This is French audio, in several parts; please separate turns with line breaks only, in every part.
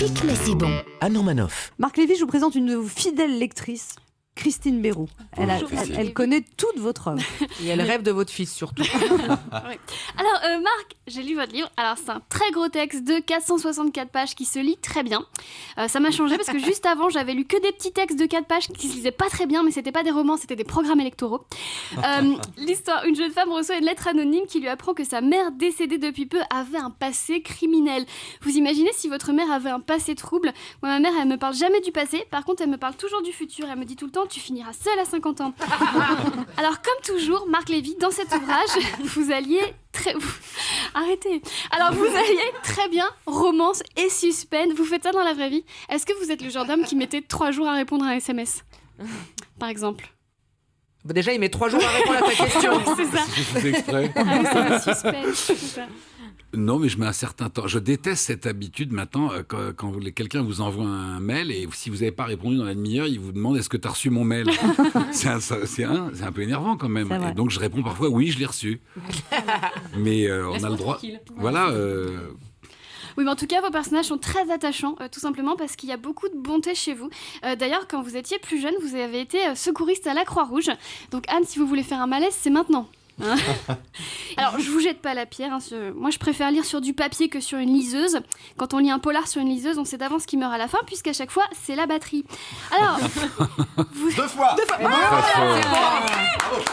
pique mais c'est bon.
Anne Romanoff.
Marc Lévy, je vous présente une fidèle lectrice, Christine Béroux. Elle connaît toute votre œuvre.
Et elle rêve de votre fils surtout.
Oui. Alors Marc, j'ai lu votre livre. Alors c'est un très gros texte de 464 pages qui se lit très bien. Ça m'a changé parce que juste avant j'avais lu que des petits textes de 4 pages qui se lisaient pas très bien, mais c'était pas des romans, c'était des programmes électoraux. L'histoire, une jeune femme reçoit une lettre anonyme qui lui apprend que sa mère décédée depuis peu avait un passé criminel. Vous imaginez si votre mère avait un passé trouble? Moi ma mère elle me parle jamais du passé, par contre elle me parle toujours du futur. Elle me dit tout le temps tu finiras seule à 50 ans. Alors comme toujours Marc Lévy dans cet ouvrage vous alliez arrêtez. Alors vous alliez très bien romance et suspense. Vous faites ça dans la vraie vie? Est-ce que vous êtes le genre d'homme qui mettait 3 jours à répondre à un SMS par exemple?
Bah déjà, il met 3 jours à répondre à ta question.
C'est ça.
C'est exprès.
Ah oui, c'est le suspense, c'est ça.
Non, mais je mets un certain temps. Je déteste cette habitude maintenant, quand quelqu'un vous envoie un mail et si vous n'avez pas répondu dans la demi-heure, il vous demande est-ce que tu as reçu mon mail. C'est un peu énervant quand même. Et donc je réponds parfois oui, je l'ai reçu. Mais on a le droit. Voilà.
Oui, mais en tout cas, vos personnages sont très attachants, tout simplement parce qu'il y a beaucoup de bonté chez vous. D'ailleurs, quand vous étiez plus jeune, vous avez été secouriste à la Croix-Rouge. Donc Anne, si vous voulez faire un malaise, c'est maintenant. Hein. Alors, je vous jette pas la pierre. Hein, moi, je préfère lire sur du papier que sur une liseuse. Quand on lit un polar sur une liseuse, on sait d'avance qui meurt à la fin, puisqu'à chaque fois, c'est la batterie. Alors,
Deux fois.
C'est bon.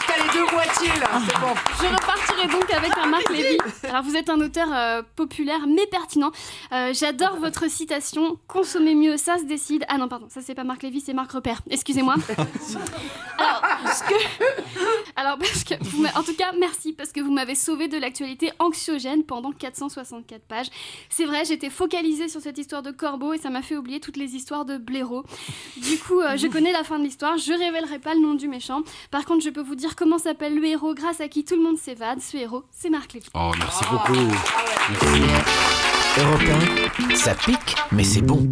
T'as les 2 moitiés là. C'est bon.
je repartirai donc avec un Marc Lévy. Alors, vous êtes un auteur populaire, mais pertinent. J'adore votre citation. Consommer mieux, ça se décide. Ah non, pardon, ça c'est pas Marc Lévy, c'est Marc Repère. Excusez-moi. Parce que en tout cas, merci parce que vous m'avez sauvé de l'actualité anxiogène pendant 464 pages. C'est vrai, j'étais focalisée sur cette histoire de corbeau et ça m'a fait oublier toutes les histoires de blaireaux. Du coup, je connais la fin de l'histoire, je révélerai pas le nom du méchant. Par contre, je peux vous dire comment s'appelle le héros grâce à qui tout le monde s'évade. Ce héros, c'est Marc Lévy.
Oh, merci beaucoup. Merci.
Europe 1, ça pique mais c'est bon.